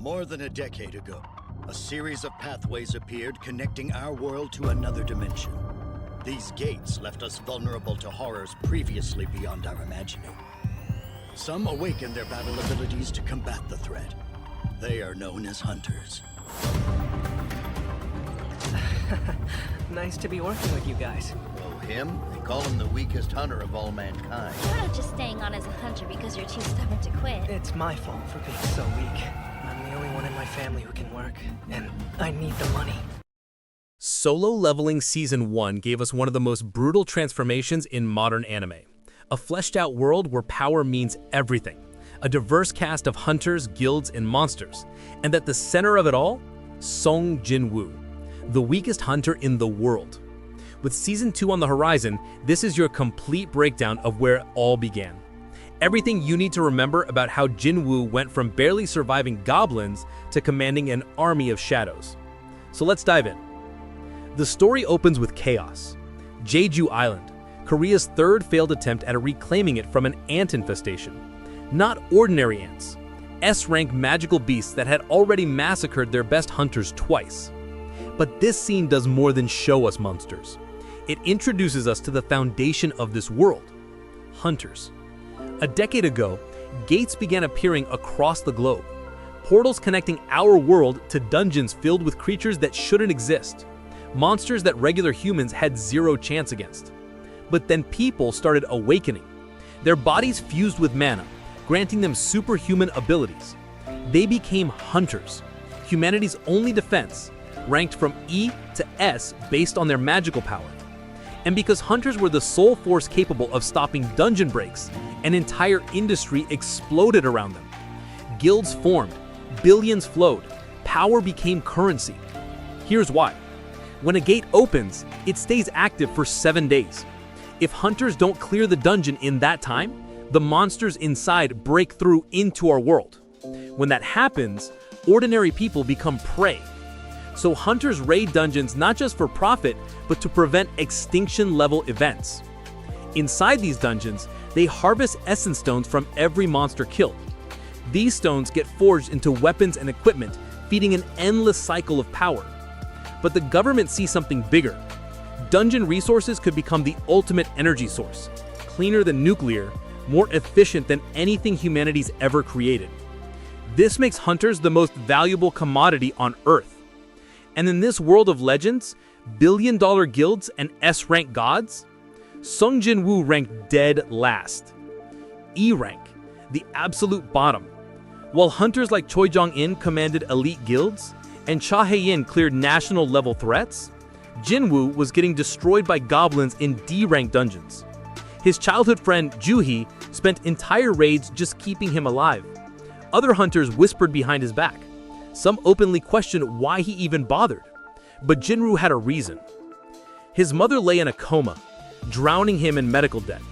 More than a decade ago, a series of pathways appeared connecting our world to another dimension. These gates left us vulnerable to horrors previously beyond our imagining. Some awakened their battle abilities to combat the threat. They are known as hunters. Nice to be working with you guys. Oh, him? They call him the weakest hunter of all mankind. You're not just staying on as a hunter because you're too stubborn to quit. It's my fault for being so weak. I'm the only one in my family who can work, and I need the money. Solo Leveling Season 1 gave us one of the most brutal transformations in modern anime. A fleshed-out world where power means everything. A diverse cast of hunters, guilds, and monsters. And at the center of it all, Sung Jin Woo, the weakest hunter in the world. With Season 2 on the horizon, this is your complete breakdown of where it all began. Everything you need to remember about how Jin Woo went from barely surviving goblins to commanding an army of shadows. So let's dive in. The story opens with chaos. Jeju Island, Korea's third failed attempt at reclaiming it from an ant infestation. Not ordinary ants, S-rank magical beasts that had already massacred their best hunters twice. But this scene does more than show us monsters. It introduces us to the foundation of this world, hunters. A decade ago, gates began appearing across the globe, portals connecting our world to dungeons filled with creatures that shouldn't exist, monsters that regular humans had zero chance against. But then people started awakening. Their bodies fused with mana, granting them superhuman abilities. They became hunters, humanity's only defense, ranked from E to S based on their magical power. And because hunters were the sole force capable of stopping dungeon breaks, an entire industry exploded around them. Guilds formed, billions flowed, power became currency. Here's why. When a gate opens, it stays active for 7 days. If hunters don't clear the dungeon in that time, the monsters inside break through into our world. When that happens, ordinary people become prey. So hunters raid dungeons not just for profit, but to prevent extinction-level events. Inside these dungeons, they harvest essence stones from every monster killed. These stones get forged into weapons and equipment, feeding an endless cycle of power. But the government sees something bigger. Dungeon resources could become the ultimate energy source, cleaner than nuclear, more efficient than anything humanity's ever created. This makes hunters the most valuable commodity on Earth. And in this world of legends, billion-dollar guilds and S-rank gods, Sung Jin Woo ranked dead last. E rank, the absolute bottom. While hunters like Choi Jong-in commanded elite guilds, and Cha Hae-in cleared national-level threats, Jin Woo was getting destroyed by goblins in D-rank dungeons. His childhood friend Ju-hee spent entire raids just keeping him alive. Other hunters whispered behind his back. Some openly questioned why he even bothered. But Jinwoo had a reason. His mother lay in a coma, drowning him in medical debt.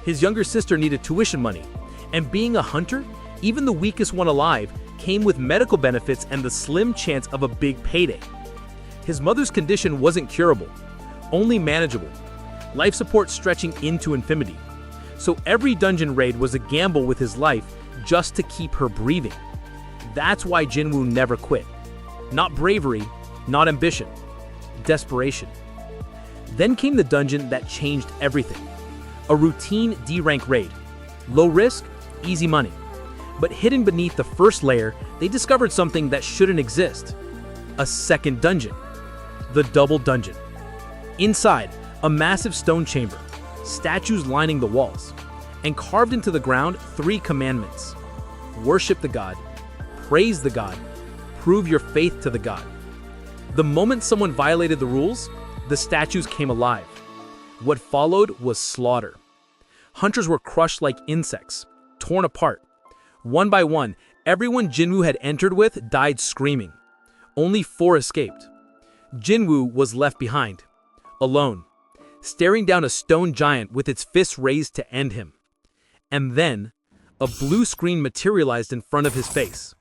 His younger sister needed tuition money. And being a hunter, even the weakest one alive, came with medical benefits and the slim chance of a big payday. His mother's condition wasn't curable, only manageable. Life support stretching into infinity. So every dungeon raid was a gamble with his life just to keep her breathing. That's why Jinwoo never quit. Not bravery, not ambition, desperation. Then came the dungeon that changed everything. A routine D-rank raid. Low risk, easy money. But hidden beneath the first layer, they discovered something that shouldn't exist. A second dungeon. The Double Dungeon. Inside, a massive stone chamber, statues lining the walls, and carved into the ground 3 commandments. Worship the god, praise the god, prove your faith to the god. The moment someone violated the rules, the statues came alive. What followed was slaughter. Hunters were crushed like insects, torn apart. One by one, everyone Jinwoo had entered with died screaming. Only 4 escaped. Jinwoo was left behind, alone, staring down a stone giant with its fists raised to end him. And then, a blue screen materialized in front of his face.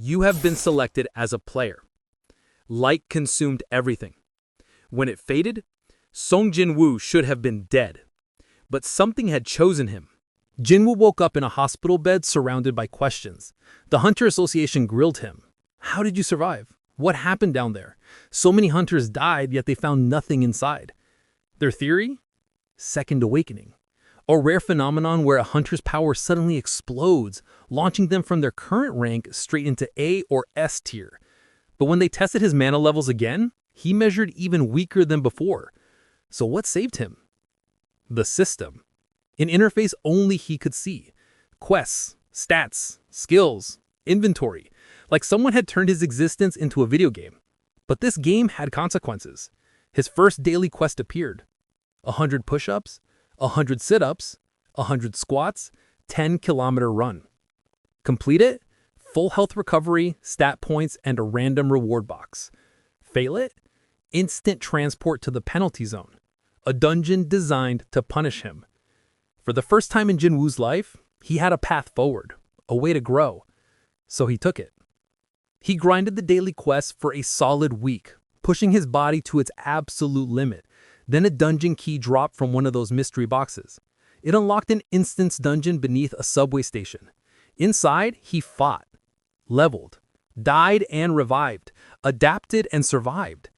You have been selected as a player. Light consumed everything. When it faded, Sung Jin Woo should have been dead. But something had chosen him. Jinwoo woke up in a hospital bed surrounded by questions. The Hunter Association grilled him. How did you survive? What happened down there? So many hunters died, yet they found nothing inside. Their theory? Second awakening. A rare phenomenon where a hunter's power suddenly explodes, launching them from their current rank straight into A or S tier. But when they tested his mana levels again, he measured even weaker than before. So what saved him? The system. An interface only he could see. Quests, stats, skills, inventory. Like someone had turned his existence into a video game. But this game had consequences. His first daily quest appeared. 100 push-ups, 100 sit-ups, 100 squats, 10-kilometer run. Complete it? Full health recovery, stat points, and a random reward box. Fail it? Instant transport to the penalty zone. A dungeon designed to punish him. For the first time in Jin Woo's life, he had a path forward, a way to grow. So he took it. He grinded the daily quests for a solid week, pushing his body to its absolute limit. Then a dungeon key dropped from one of those mystery boxes. It unlocked an instance dungeon beneath a subway station. Inside, he fought, leveled, died and revived, adapted and survived.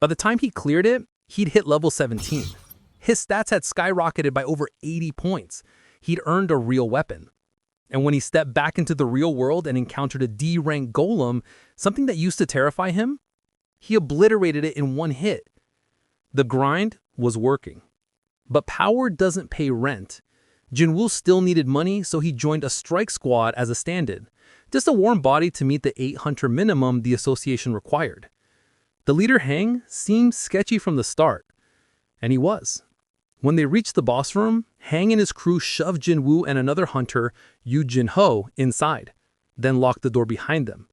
By the time he cleared it, he'd hit level 17. His stats had skyrocketed by over 80 points. He'd earned a real weapon. And when he stepped back into the real world and encountered a D-rank golem, something that used to terrify him, he obliterated it in one hit. The grind was working. But power doesn't pay rent. Jin Woo still needed money, so he joined a strike squad as a stand-in. Just a warm body to meet the 8-hunter minimum the association required. The leader Hang seemed sketchy from the start. And he was. When they reached the boss room, Hang and his crew shoved Jin Woo and another hunter, Yu Jin Ho, inside, then locked the door behind them.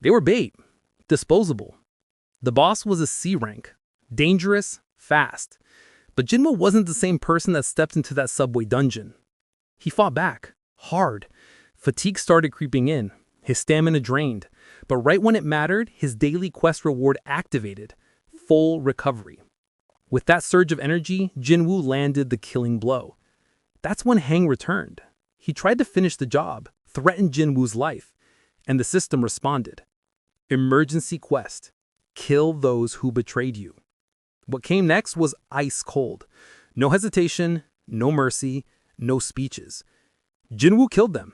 They were bait, disposable. The boss was a C rank, dangerous, fast. But Jin Woo wasn't the same person that stepped into that subway dungeon. He fought back, hard. Fatigue started creeping in, his stamina drained. But right when it mattered, his daily quest reward activated, full recovery. With that surge of energy, Jin Woo landed the killing blow. That's when Hang returned. He tried to finish the job, threatened Jin Woo's life, and the system responded. Emergency quest. Kill those who betrayed you. What came next was ice cold. No hesitation, no mercy, no speeches. Jin Woo killed them.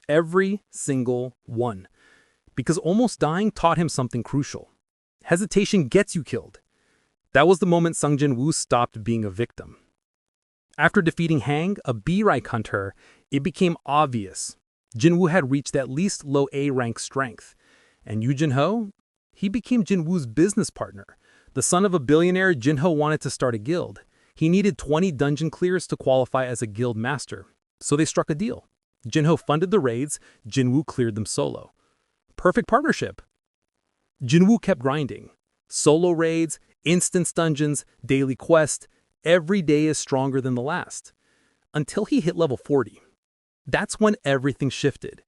Every single one. Because almost dying taught him something crucial. Hesitation gets you killed. That was the moment Sung Jin Woo stopped being a victim. After defeating Hang, a B-rank hunter, it became obvious Jin Woo had reached at least low A-rank strength. And Yu Jin Ho? He became Jin Woo's business partner. The son of a billionaire, Jin Ho wanted to start a guild. He needed 20 dungeon clears to qualify as a guild master. So they struck a deal. Jin Ho funded the raids, Jin Woo cleared them solo. Perfect partnership. Jin Woo kept grinding. Solo raids, instance dungeons, daily quest, every day is stronger than the last. Until he hit level 40. That's when everything shifted.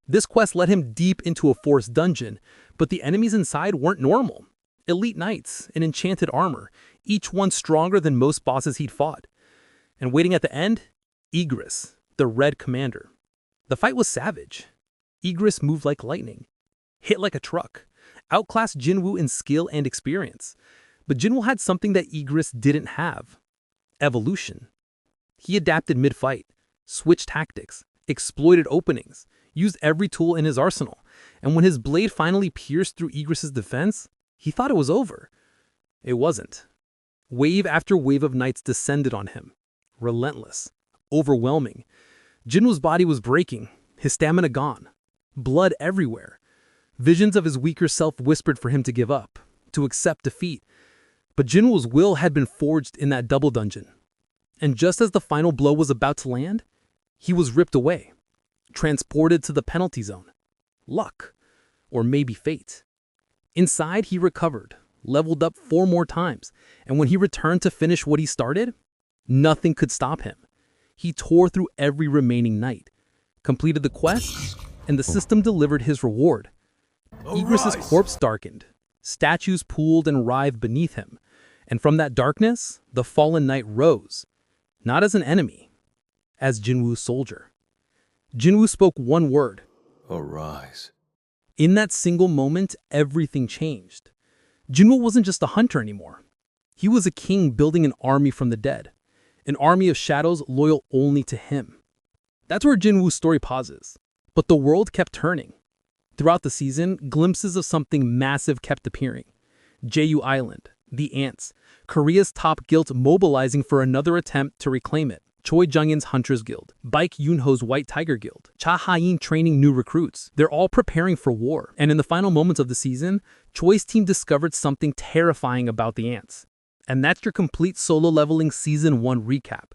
This quest led him deep into a forest dungeon, but the enemies inside weren't normal. Elite knights in enchanted armor, each one stronger than most bosses he'd fought. And waiting at the end, Igris, the Red Commander. The fight was savage. Igris moved like lightning, hit like a truck, outclassed Jin Woo in skill and experience. But Jin Woo had something that Igris didn't have. Evolution. He adapted mid-fight, switched tactics, exploited openings, used every tool in his arsenal. And when his blade finally pierced through Igris' defense, he thought it was over. It wasn't. Wave after wave of knights descended on him. Relentless. Overwhelming. Jin Woo's body was breaking, his stamina gone. Blood everywhere. Visions of his weaker self whispered for him to give up, to accept defeat. But Jin Woo's will had been forged in that double dungeon. And just as the final blow was about to land, he was ripped away, transported to the penalty zone. Luck. Or maybe fate. Inside, he recovered, leveled up 4 more times, and when he returned to finish what he started, nothing could stop him. He tore through every remaining knight, completed the quest, and the system delivered his reward. Igris' corpse darkened, statues pooled and writhed beneath him, and from that darkness, the fallen knight rose, not as an enemy, as Jin Woo's soldier. Jin Woo spoke one word. Arise. In that single moment, everything changed. Jinwoo wasn't just a hunter anymore. He was a king building an army from the dead. An army of shadows loyal only to him. That's where Jinwoo's story pauses. But the world kept turning. Throughout the season, glimpses of something massive kept appearing. Jeju Island, the Ants, Korea's top guild mobilizing for another attempt to reclaim it. Choi Jung-in's Hunters Guild, Baek Yoon-ho's White Tiger Guild, Cha Ha-in training new recruits. They're all preparing for war. And in the final moments of the season, Choi's team discovered something terrifying about the Ants. And that's your complete Solo Leveling Season 1 recap.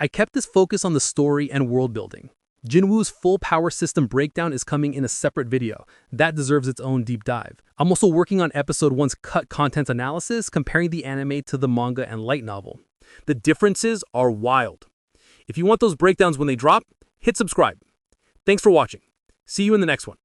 I kept this focus on the story and world building. Jinwoo's full power system breakdown is coming in a separate video. That deserves its own deep dive. I'm also working on Episode 1's cut content analysis, comparing the anime to the manga and light novel. The differences are wild. If you want those breakdowns when they drop, hit subscribe. Thanks for watching. See you in the next one.